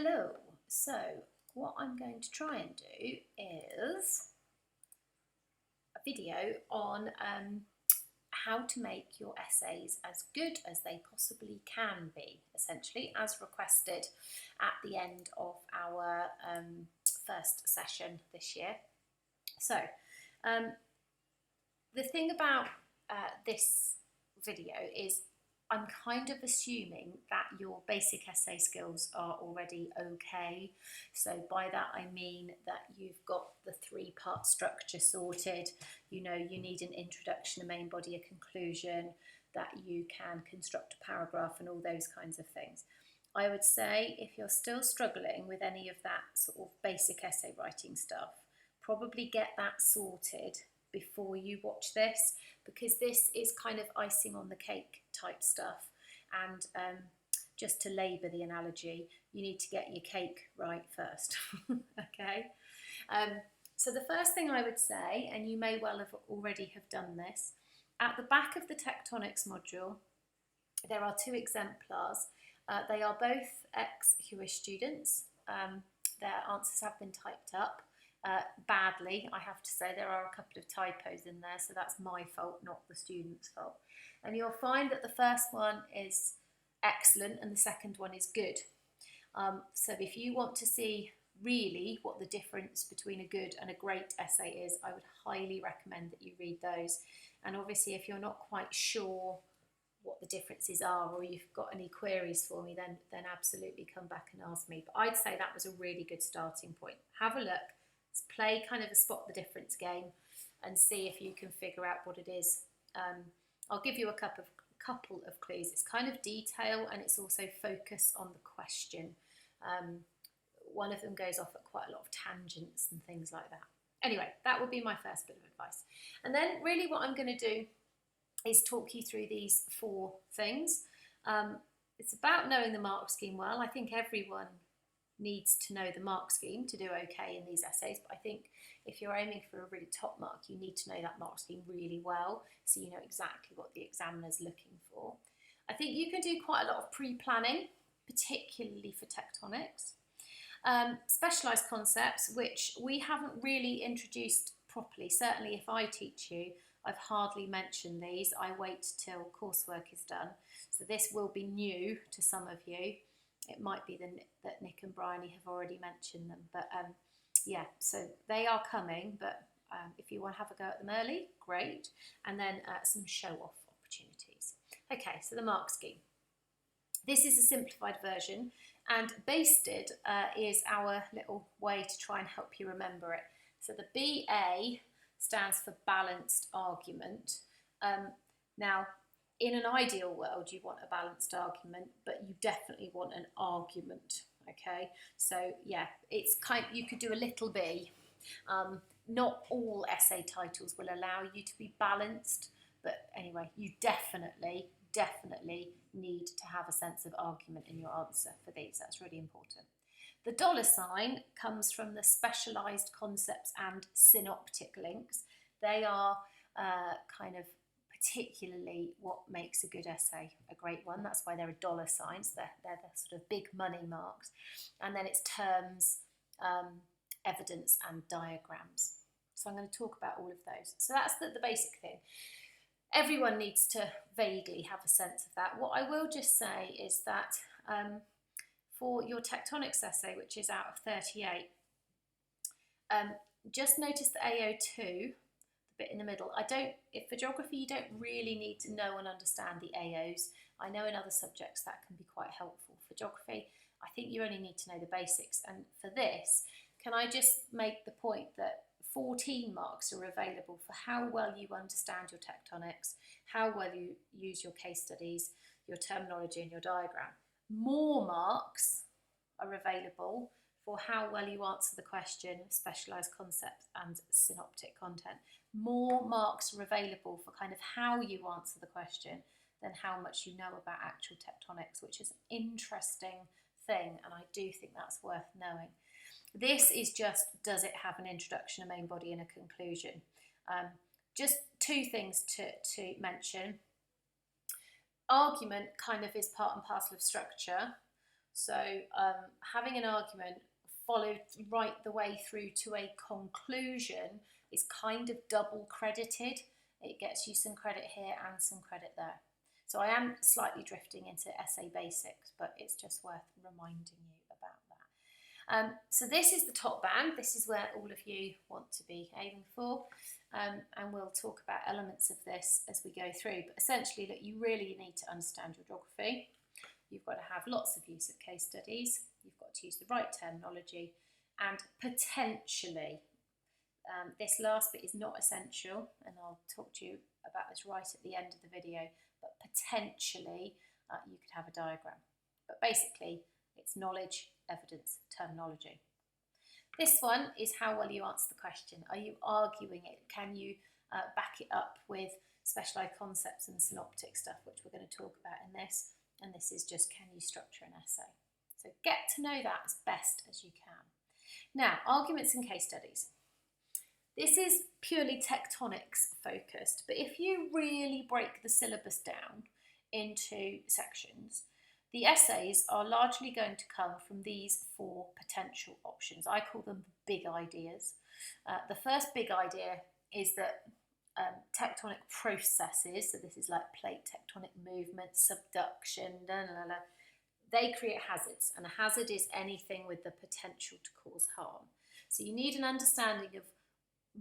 Hello, so what I'm going to try and do is a video on how to make your essays as good as they possibly can be, essentially, as requested at the end of our first session this year. So, the thing about this video is I'm kind of assuming that your basic essay skills are already okay. So by that I mean that you've got the three-part structure sorted. You know you need an introduction, a main body, a conclusion, that you can construct a paragraph and all those kinds of things. I would say if you're still struggling with any of that sort of basic essay writing stuff, probably get that sorted before you watch this, because this is kind of icing on the cake type stuff. And just to labour the analogy, you need to get your cake right first. Okay. So the first thing I would say, and you may well have already have done this, at the back of the tectonics module, there are two exemplars. They are both ex-Hewish students. Their answers have been typed up. Badly, I have to say. There are a couple of typos in there, so that's my fault, not the student's fault. And you'll find that the first one is excellent and the second one is good. So if you want to see really what the difference between a good and a great essay is, I would highly recommend that you read those. And obviously if you're not quite sure what the differences are, or you've got any queries for me, then absolutely come back and ask me. But I'd say that was a really good starting point. Have a look. Play kind of a spot the difference game and see if you can figure out what it is. I'll give you a couple of clues. It's kind of detail and it's also focus on the question. One of them goes off at quite a lot of tangents and things like that. Anyway, that would be my first bit of advice. And then really what I'm going to do is talk you through these four things. It's about knowing the mark scheme well. I think everyone needs to know the mark scheme to do okay in these essays, but I think if you're aiming for a really top mark, you need to know that mark scheme really well, so you know exactly what the examiner's looking for. I think you can do quite a lot of pre-planning, particularly for tectonics. Specialised concepts, which we haven't really introduced properly. Certainly if I teach you, I've hardly mentioned these. I wait till coursework is done. So this will be new to some of you. It might be that Nick and Bryony have already mentioned them, but yeah, so they are coming, but if you want to have a go at them early, great. And then some show-off opportunities. Okay, so the mark scheme. This is a simplified version, and BASTED is our little way to try and help you remember it. So the BA stands for balanced argument. Now, in an ideal world, you want a balanced argument, but you definitely want an argument, okay? So yeah, it's you could do a little b. Not all essay titles will allow you to be balanced, but anyway, you definitely need to have a sense of argument in your answer for these. That's really important. The $ comes from the specialised concepts and synoptic links. They are kind of particularly what makes a good essay a great one. That's why they're $. They're the sort of big money marks. And then it's terms, evidence and diagrams. So I'm going to talk about all of those. So that's the basic thing. Everyone needs to vaguely have a sense of that. What I will just say is that for your tectonics essay, which is out of 38, just notice the AO2, bit in the middle. For geography, you don't really need to know and understand the AOs. I know in other subjects that can be quite helpful. For geography, I think you only need to know the basics. And for this, can I just make the point that 14 marks are available for how well you understand your tectonics, how well you use your case studies, your terminology and your diagram. More marks are available for how well you answer the question, specialised concepts and synoptic content. More marks are available for kind of how you answer the question than how much you know about actual tectonics, which is an interesting thing, and I do think that's worth knowing. This is just, does it have an introduction, a main body and a conclusion? Just two things to mention. Argument kind of is part and parcel of structure. So having an argument followed right the way through to a conclusion is kind of double credited. It gets you some credit here and some credit there. So I am slightly drifting into essay basics, but it's just worth reminding you about that. So this is the top band. This is where all of you want to be aiming for. And we'll talk about elements of this as we go through. But essentially, look, you really need to understand your geography. You've got to have lots of use of case studies. You've got to use the right terminology, and potentially, this last bit is not essential, and I'll talk to you about this right at the end of the video, but potentially you could have a diagram. But basically, it's knowledge, evidence, terminology. This one is how well you answer the question. Are you arguing it? Can you back it up with specialised concepts and synoptic stuff, which we're going to talk about in this? And this is just, can you structure an essay? So get to know that as best as you can. Now, arguments and case studies. This is purely tectonics focused, but if you really break the syllabus down into sections, the essays are largely going to come from these four potential options. I call them big ideas. The first big idea is that tectonic processes, so this is like plate tectonic movement, subduction, they create hazards, and a hazard is anything with the potential to cause harm. So you need an understanding of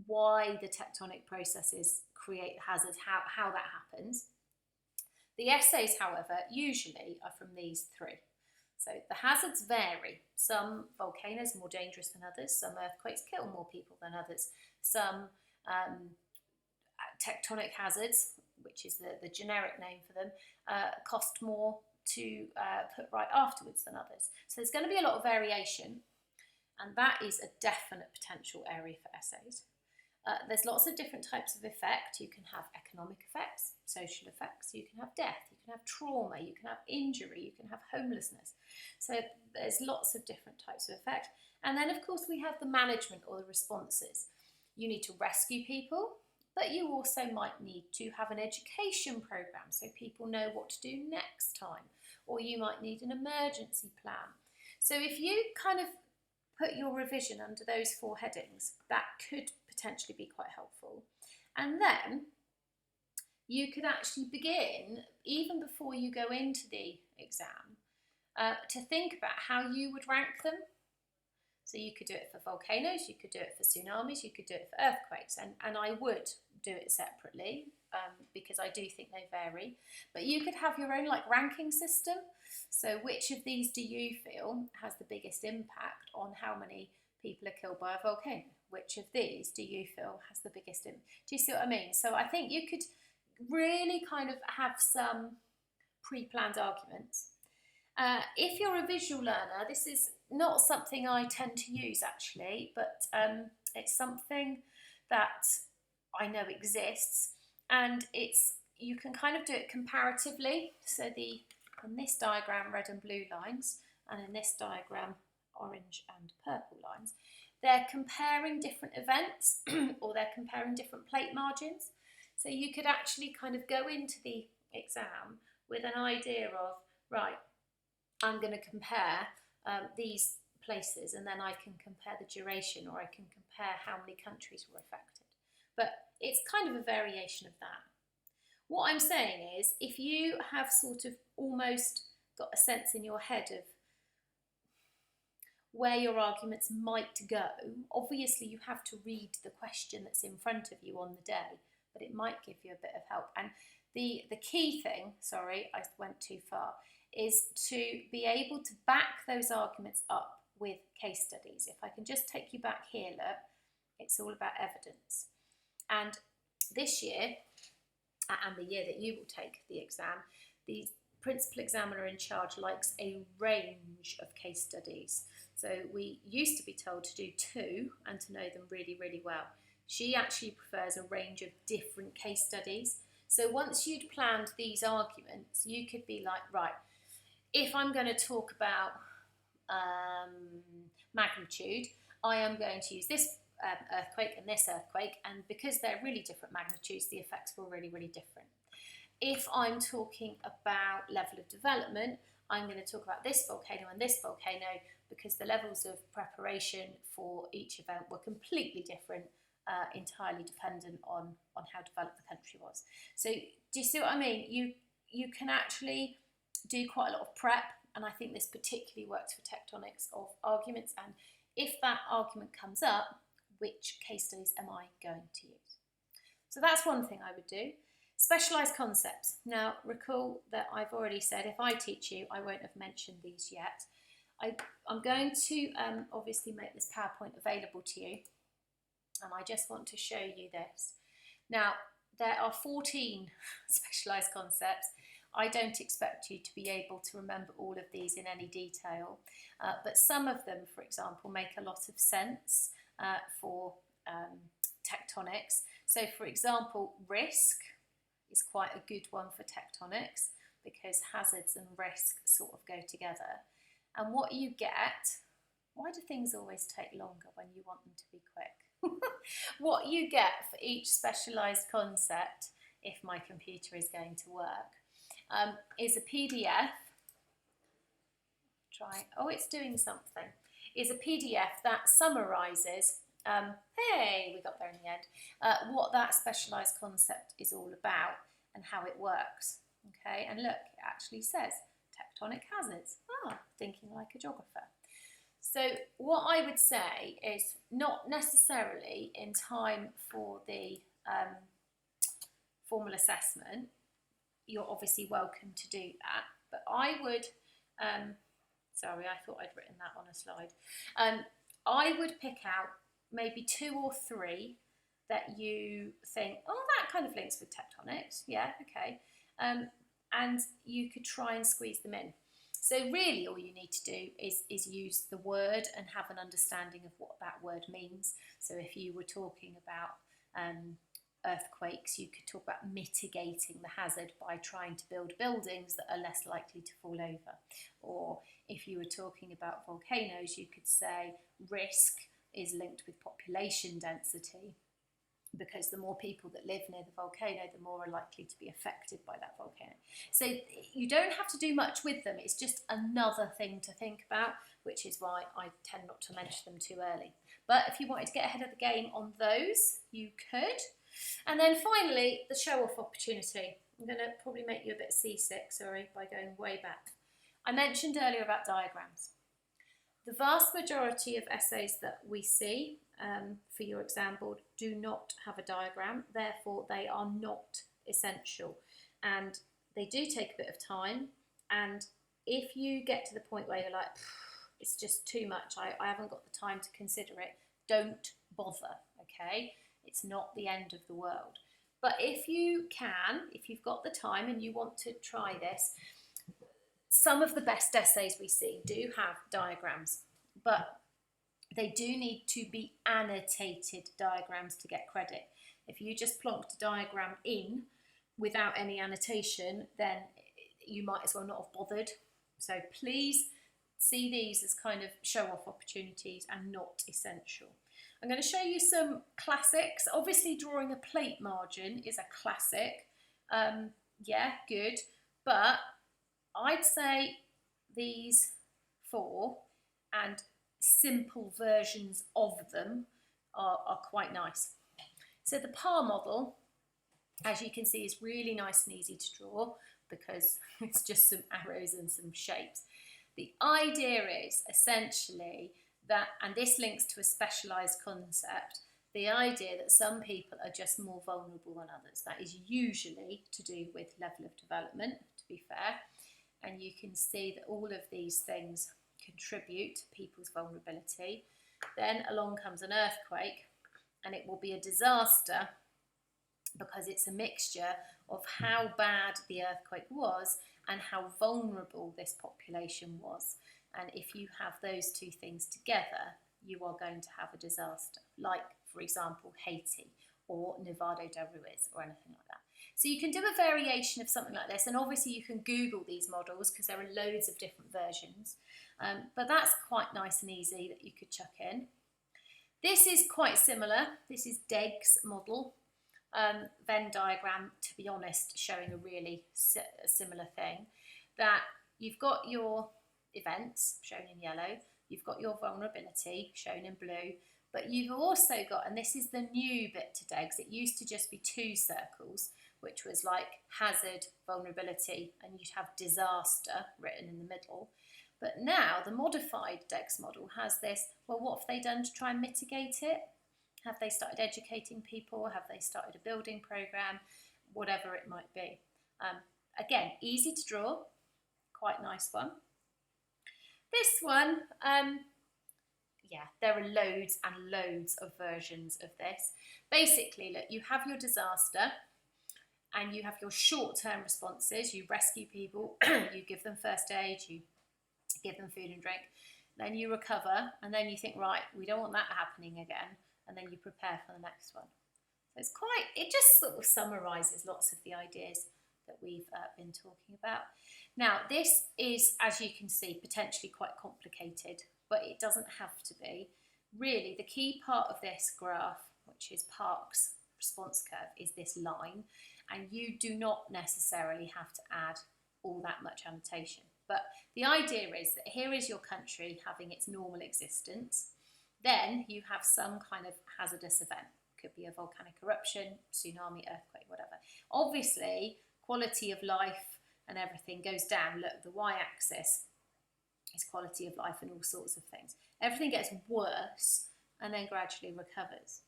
why the tectonic processes create hazards, how that happens. The essays, however, usually are from these three. So the hazards vary. Some volcanoes are more dangerous than others, some earthquakes kill more people than others, some tectonic hazards, which is the generic name for them, cost more to put right afterwards than others. So there's going to be a lot of variation, and that is a definite potential area for essays. There's lots of different types of effect. You can have economic effects, social effects, you can have death, you can have trauma, you can have injury, you can have homelessness. So there's lots of different types of effect. And then of course we have the management or the responses. You need to rescue people, but you also might need to have an education program so people know what to do next time, or you might need an emergency plan. So if you kind of put your revision under those four headings, that could potentially be quite helpful. And then you could actually begin, even before you go into the exam, to think about how you would rank them. So you could do it for volcanoes, you could do it for tsunamis, you could do it for earthquakes, and I would do it separately because I do think they vary. But you could have your own ranking system. So which of these do you feel has the biggest impact on how many people are killed by a volcano? Which of these do you feel has the biggest impact? Do you see what I mean? So I think you could really kind of have some pre-planned arguments. If you're a visual learner, this is not something I tend to use actually, but it's something that I know exists, and you can kind of do it comparatively. So in this diagram, red and blue lines, and in this diagram, orange and purple lines, they're comparing different events or they're comparing different plate margins. So you could actually kind of go into the exam with an idea of, right, I'm going to compare these places, and then I can compare the duration, or I can compare how many countries were affected. But it's kind of a variation of that. What I'm saying is, if you have sort of almost got a sense in your head of where your arguments might go, obviously you have to read the question that's in front of you on the day, but it might give you a bit of help. And the key thing, sorry, I went too far, is to be able to back those arguments up with case studies. If I can just take you back here, look, it's all about evidence. And this year, and the year that you will take the exam, the principal examiner in charge likes a range of case studies. So we used to be told to do 2 and to know them really, really well. She actually prefers a range of different case studies. So once you'd planned these arguments, you could be like, right, if I'm going to talk about magnitude, I am going to use this earthquake and this earthquake, and because they're really different magnitudes, the effects were really, really different. If I'm talking about level of development, I'm going to talk about this volcano and this volcano, because the levels of preparation for each event were completely different, entirely dependent on how developed the country was. So do you see what I mean? You can actually do quite a lot of prep, and I think this particularly works for tectonics of arguments. And if that argument comes up, which case studies am I going to use? So that's one thing I would do. Specialised concepts. Now, recall that I've already said if I teach you, I won't have mentioned these yet. I'm going to obviously make this PowerPoint available to you, and I just want to show you this. Now, there are 14 specialised concepts. I don't expect you to be able to remember all of these in any detail, but some of them, for example, make a lot of sense for tectonics. So, for example, risk is quite a good one for tectonics, because hazards and risk sort of go together. And what you get, why do things always take longer when you want them to be quick? What you get for each specialised concept, if my computer is going to work, is a PDF. It's doing something. Is a PDF that summarises, hey, we got there in the end, what that specialised concept is all about and how it works. Okay, and look, it actually says tectonic hazards. Thinking like a geographer. So what I would say is, not necessarily in time for the formal assessment, you're obviously welcome to do that, but I would, sorry, I thought I'd written that on a slide. I would pick out maybe 2 or 3 that you think, oh, that kind of links with tectonics, yeah, okay, and you could try and squeeze them in. So really all you need to do is use the word and have an understanding of what that word means. So if you were talking about earthquakes, you could talk about mitigating the hazard by trying to build buildings that are less likely to fall over. Or if you were talking about volcanoes, you could say risk is linked with population density, because the more people that live near the volcano, the more are likely to be affected by that volcano. So you don't have to do much with them. It's just another thing to think about, which is why I tend not to mention them too early. But if you wanted to get ahead of the game on those, you could. And then finally, the show-off opportunity. I'm going to probably make you a bit seasick, sorry, by going way back. I mentioned earlier about diagrams. The vast majority of essays that we see for your exam board do not have a diagram, therefore they are not essential, and they do take a bit of time. And if you get to the point where you're like, it's just too much, I haven't got the time to consider it, don't bother, okay? It's not the end of the world. But if you can, if you've got the time and you want to try this, some of the best essays we see do have diagrams, but they do need to be annotated diagrams to get credit. If you just plonked a diagram in without any annotation, then you might as well not have bothered. So please see these as kind of show-off opportunities and not essential. I'm going to show you some classics. Obviously, drawing a plate margin is a classic. Yeah, good. But I'd say these 4 and simple versions of them are quite nice. So the PAR model, as you can see, is really nice and easy to draw because it's just some arrows and some shapes. The idea is essentially that, and this links to a specialised concept, the idea that some people are just more vulnerable than others. That is usually to do with level of development, to be fair. And you can see that all of these things contribute to people's vulnerability. Then along comes an earthquake, and it will be a disaster because it's a mixture of how bad the earthquake was and how vulnerable this population was. And if you have those 2 things together, you are going to have a disaster, like, for example, Haiti or Nevado del Ruiz or anything like that. So you can do a variation of something like this, and obviously you can Google these models because there are loads of different versions, but that's quite nice and easy that you could chuck in. This is quite similar. This is Degg's model, Venn diagram, to be honest, showing a really similar thing, that you've got your events shown in yellow, you've got your vulnerability shown in blue, but you've also got, and this is the new bit today, because it used to just be 2 circles, which was like hazard, vulnerability, and you'd have disaster written in the middle. But now the modified DEGS model has this, well, what have they done to try and mitigate it? Have they started educating people? Have they started a building programme? Whatever it might be. Again, easy to draw, quite nice one. This one, yeah, there are loads and loads of versions of this. Basically, look, you have your disaster and you have your short-term responses. You rescue people, you give them first aid, you give them food and drink, then you recover, and then you think, right, we don't want that happening again, and then you prepare for the next one. So it's quite, it just sort of summarises lots of the ideas that we've been talking about. Now, this is, as you can see, potentially quite complicated, but it doesn't have to be. Really, the key part of this graph, which is Parkes' response curve, is this line, and you do not necessarily have to add all that much annotation. But the idea is that here is your country having its normal existence. Then you have some kind of hazardous event. Could be a volcanic eruption, tsunami, earthquake, whatever. Obviously, quality of life and everything goes down. Look, the y-axis is quality of life and all sorts of things. Everything gets worse and then gradually recovers.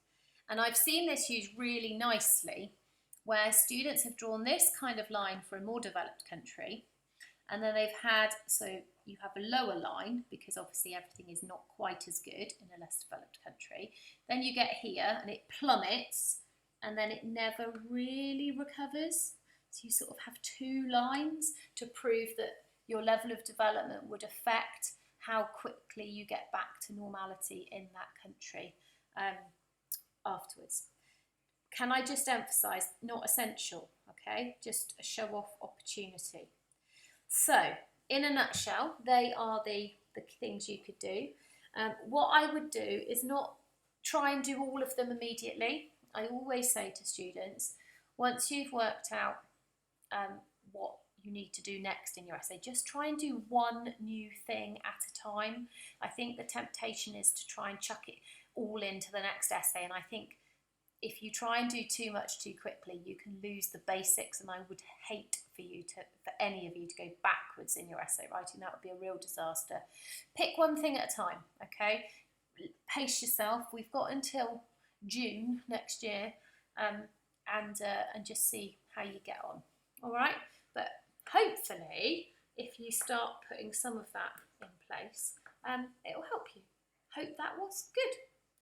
And I've seen this used really nicely where students have drawn this kind of line for a more developed country, and then they've had, so you have a lower line because obviously everything is not quite as good in a less developed country. Then you get here and it plummets and then it never really recovers. So you sort of have 2 lines to prove that your level of development would affect how quickly you get back to normality in that country afterwards. Can I just emphasise, not essential, okay? Just a show-off opportunity. So, in a nutshell, they are the things you could do. What I would do is not try and do all of them immediately. I always say to students, once you've worked out what you need to do next in your essay, just try and do one new thing at a time. I think the temptation is to try and chuck it all into the next essay, and I think if you try and do too much too quickly, you can lose the basics, and I would hate for any of you to go backwards in your essay writing. That would be a real disaster. Pick one thing at a time, okay? Pace yourself. We've got until June next year, and just see how you get on. All right? But hopefully, if you start putting some of that in place, it will help you. Hope that was good.